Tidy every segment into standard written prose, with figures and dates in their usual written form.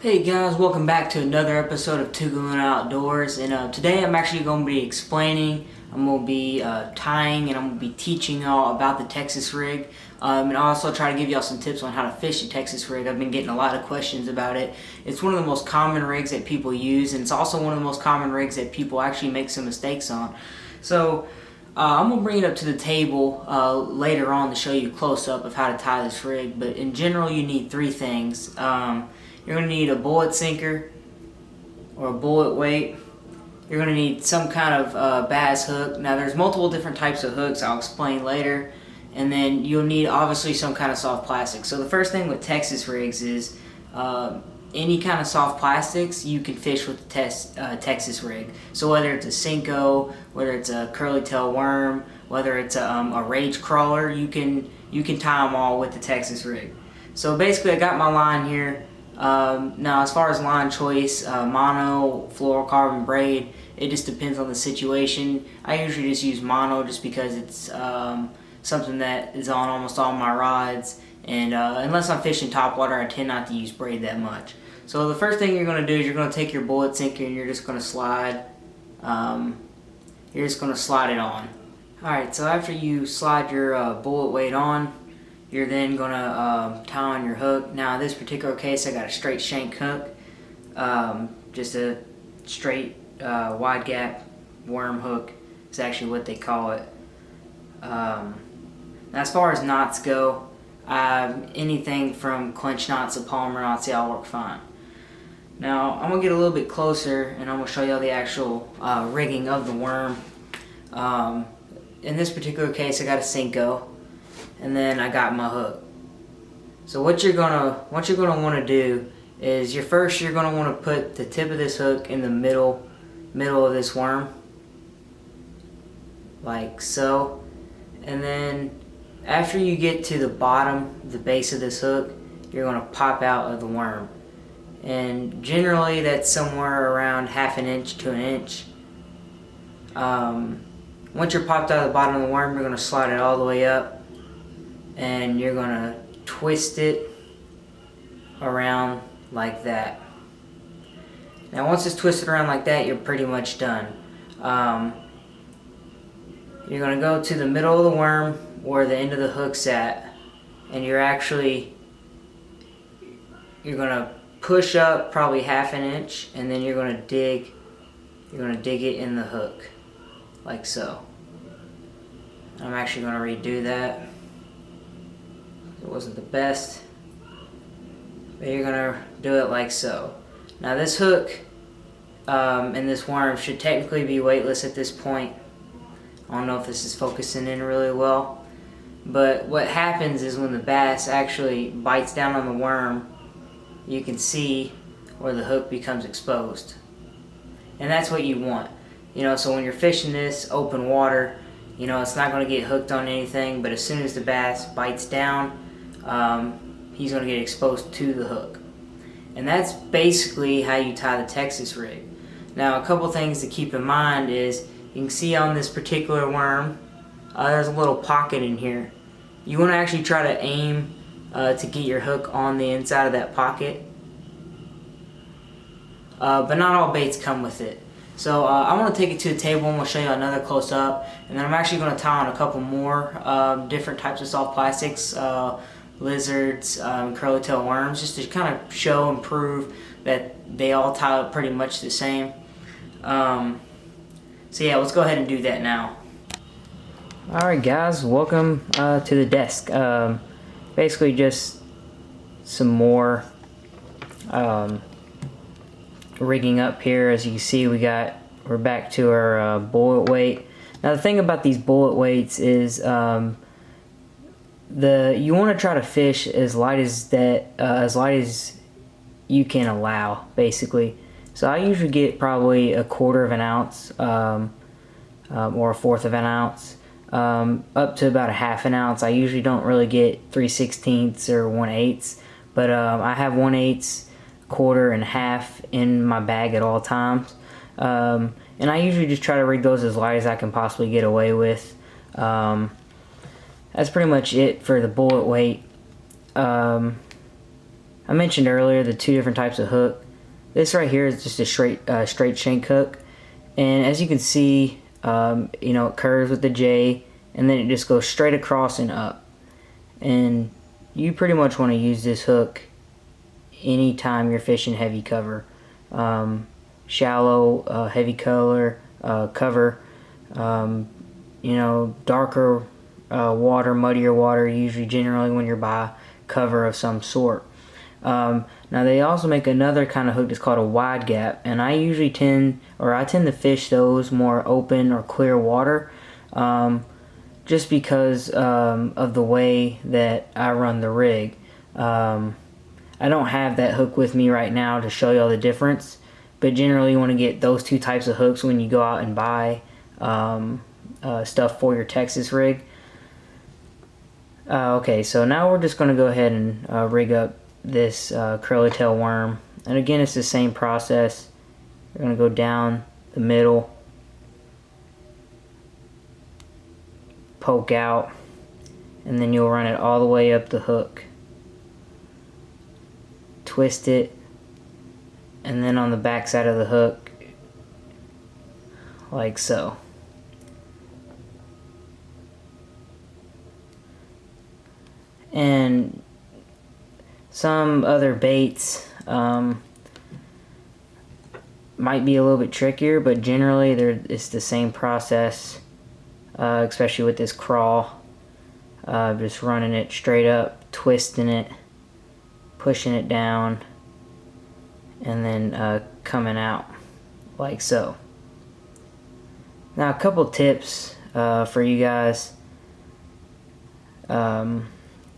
Hey guys, welcome back to another episode of Two Galuna Outdoors, and today I'm actually going to be explaining, I'm going to be tying, and I'm going to be teaching y'all about the Texas rig, and I'll also try to give y'all some tips on how to fish a Texas rig. I've been getting a lot of questions about it. It's one of the most common rigs that people use, and it's also one of the most common rigs that people actually make some mistakes on. So I'm going to bring it up to the table later on to show you a close-up of how to tie this rig, but in general you need three things. You're going to need a bullet sinker or a bullet weight. You're going to need some kind of bass hook. Now there's multiple different types of hooks I'll explain later. And then you'll need obviously some kind of soft plastic. So the first thing with Texas rigs is any kind of soft plastics you can fish with the Texas rig. So whether it's a Cinco, whether it's a curly tail worm, whether it's a rage crawler, you can tie them all with the Texas rig. So basically I got my line here. Now as far as line choice, mono, fluorocarbon braid, it just depends on the situation. I usually just use mono just because it's something that is on almost all my rods, and unless I'm fishing topwater I tend not to use braid that much. So the first thing you're going to do is you're going to take your bullet sinker and you're just going to slide it on. Alright, so after you slide your bullet weight on, you're then going to tie on your hook. Now in this particular case I got a straight shank hook, just a straight wide gap worm hook is actually what they call it. Now as far as knots go, anything from clinch knots to Palmer knots, they all work fine. Now I'm going to get a little bit closer and I'm going to show you all the actual rigging of the worm. In this particular case I got a Cinco, and then I got my hook. So what you're gonna want to do is you're gonna want to put the tip of this hook in the middle of this worm, like so. And then after you get to the bottom, the base of this hook, you're gonna pop out of the worm. And generally that's somewhere around ½ inch to an inch. Once you're popped out of the bottom of the worm, you're gonna slide it all the way up, and you're gonna twist it around like that. Now once it's twisted around like that, you're pretty much done. You're gonna go to the middle of the worm where the end of the hook's at, and you're gonna push up probably ½ inch, and then you're gonna dig it in the hook like so. I'm actually gonna redo that. It wasn't the best, but you're gonna do it like so. Now this hook and this worm should technically be weightless at this point. I don't know if this is focusing in really well, but what happens is when the bass actually bites down on the worm, you can see where the hook becomes exposed, and that's what you want. So when you're fishing this open water, it's not going to get hooked on anything, but as soon as the bass bites down, he's going to get exposed to the hook. And that's basically how you tie the Texas rig. Now a couple things to keep in mind is, you can see on this particular worm, there's a little pocket in here. You want to actually try to aim to get your hook on the inside of that pocket, but not all baits come with it. So I want to take it to the table and we'll show you another close-up, and then I'm actually going to tie on a couple more different types of soft plastics, lizards, curly tail worms, just to kind of show and prove that they all tie up pretty much the same. So yeah, let's go ahead and do that now. Alright guys, welcome to the desk. Basically just some more rigging up here. As you can see, we're back to our bullet weight. Now the thing about these bullet weights is you want to try to fish as light as you can allow, basically. So I usually get probably 1/4 of an ounce or 1/4 of an ounce, up to about 1/2 an ounce. I usually don't really get 3/16 or 1/8, but I have 1/8, 1/4, and 1/2 in my bag at all times. And I usually just try to rig those as light as I can possibly get away with. That's pretty much it for the bullet weight. I mentioned earlier the two different types of hook. This right here is just a straight shank hook, and as you can see, it curves with the J, and then it just goes straight across and up. And you pretty much want to use this hook anytime you're fishing heavy cover, shallow, heavy cover, darker water, muddier water, usually generally when you're by cover of some sort. Now they also make another kind of hook that's called a wide gap, and I tend to fish those more open or clear water, just because of the way that I run the rig. I don't have that hook with me right now to show you all the difference, but generally you want to get those two types of hooks when you go out and buy stuff for your Texas rig. Okay, so now we're just going to go ahead and rig up this curly tail worm, and again it's the same process. You're going to go down the middle, poke out, and then you'll run it all the way up the hook, twist it, and then on the back side of the hook, like so. And some other baits might be a little bit trickier, but generally it's the same process, especially with this crawl. Just running it straight up, twisting it, pushing it down, and then coming out like so. Now a couple tips for you guys.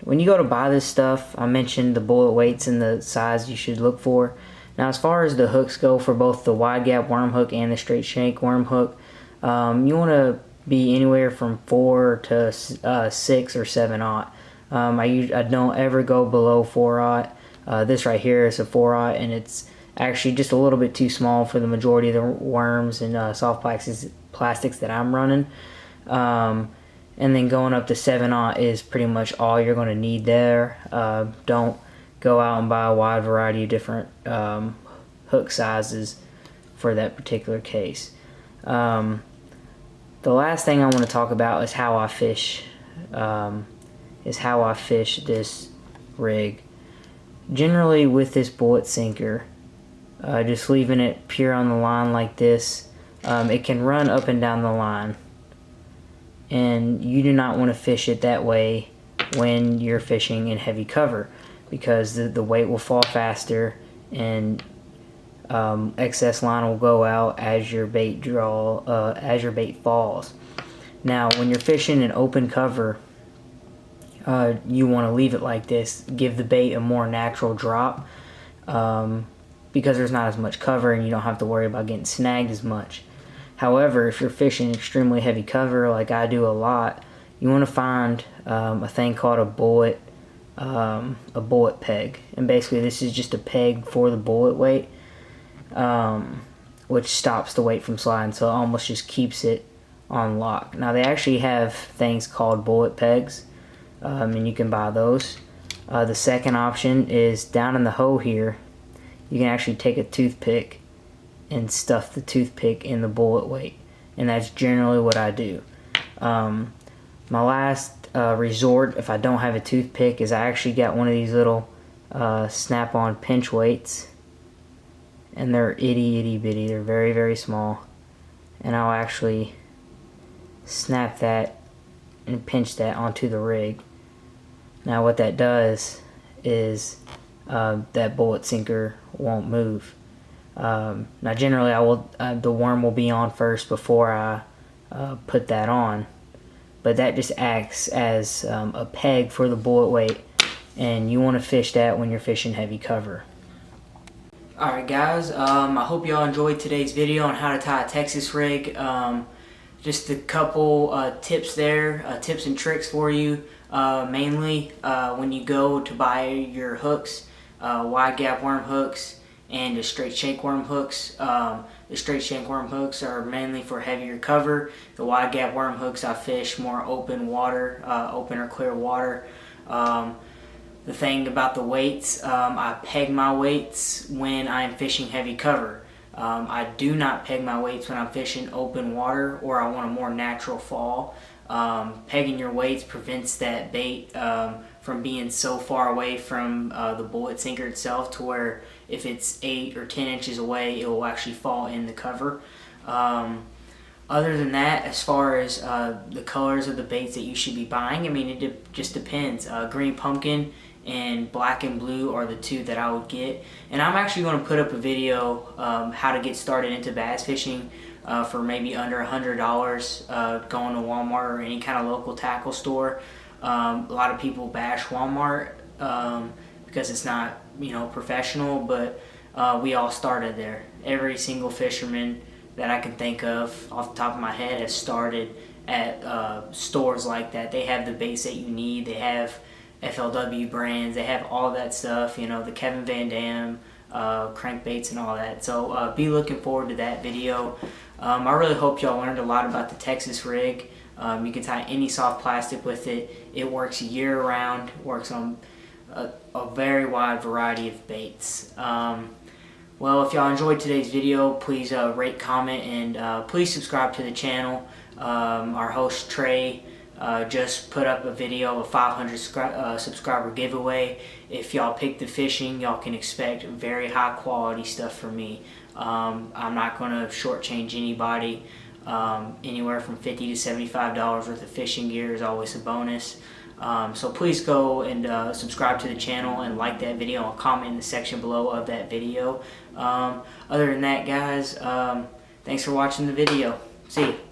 When you go to buy this stuff, I mentioned the bullet weights and the size you should look for. Now as far as the hooks go for both the wide gap worm hook and the straight shank worm hook, you want to be anywhere from 4 to 6 or 7/0. I don't ever go below 4/0. This right here is a 4/0, and it's actually just a little bit too small for the majority of the worms and soft plastics that I'm running. And then going up to 7/0 is pretty much all you're going to need there. Don't go out and buy a wide variety of different hook sizes for that particular case. The last thing I want to talk about is how I fish. This rig. Generally, with this bullet sinker, just leaving it pure on the line like this, it can run up and down the line. And you do not want to fish it that way when you're fishing in heavy cover, because the weight will fall faster and excess line will go out as your bait falls. Now when you're fishing in open cover, you want to leave it like this, give the bait a more natural drop, because there's not as much cover and you don't have to worry about getting snagged as much. However, if you're fishing extremely heavy cover, like I do a lot, you want to find a thing called a bullet peg. And basically this is just a peg for the bullet weight, which stops the weight from sliding, so it almost just keeps it on lock. Now they actually have things called bullet pegs, and you can buy those. The second option is down in the hole here, you can actually take a toothpick and stuff the toothpick in the bullet weight, and that's generally what I do. My last resort, if I don't have a toothpick, is I actually got one of these little snap-on pinch weights, and they're itty bitty. They're very, very small, and I'll actually snap that and pinch that onto the rig. Now what that does is that bullet sinker won't move. Now generally the worm will be on first before I put that on, but that just acts as a peg for the bullet weight, and you want to fish that when you're fishing heavy cover. Alright guys, I hope y'all enjoyed today's video on how to tie a Texas rig. Just a couple tips there, tips and tricks for you, mainly when you go to buy your hooks, wide gap worm hooks and the straight shank worm hooks. The straight shank worm hooks are mainly for heavier cover. The wide gap worm hooks I fish more open water, open or clear water. The the thing about the weights, I peg my weights when I'm fishing heavy cover. I do not peg my weights when I'm fishing open water or I want a more natural fall. Pegging your weights prevents that bait from being so far away from the bullet sinker itself to where if it's 8 or 10 inches away, it will actually fall in the cover. Other than that, as far as the colors of the baits that you should be buying, I mean, it just depends. Green pumpkin and black and blue are the two that I would get. And I'm actually going to put up a video how to get started into bass fishing for maybe under $100 going to Walmart or any kind of local tackle store. A lot of people bash Walmart because it's not, professional, but we all started there. Every single fisherman that I can think of off the top of my head has started at stores like that. They have the baits that you need. They have FLW brands. They have all that stuff, the Kevin Van Dam crankbaits and all that. So be looking forward to that video. I really hope y'all learned a lot about the Texas rig. You can tie any soft plastic with it. It works year round, works on a very wide variety of baits. Well, if y'all enjoyed today's video, please rate, comment, and please subscribe to the channel. Our host Trey just put up a video, a 500 subscriber giveaway. If y'all pick the fishing, y'all can expect very high quality stuff from me. I'm not going to shortchange anybody. Anywhere from $50 to $75 worth of fishing gear is always a bonus. So please go and subscribe to the channel and like that video and comment in the section below of that video. Other than that, guys, thanks for watching the video. See you.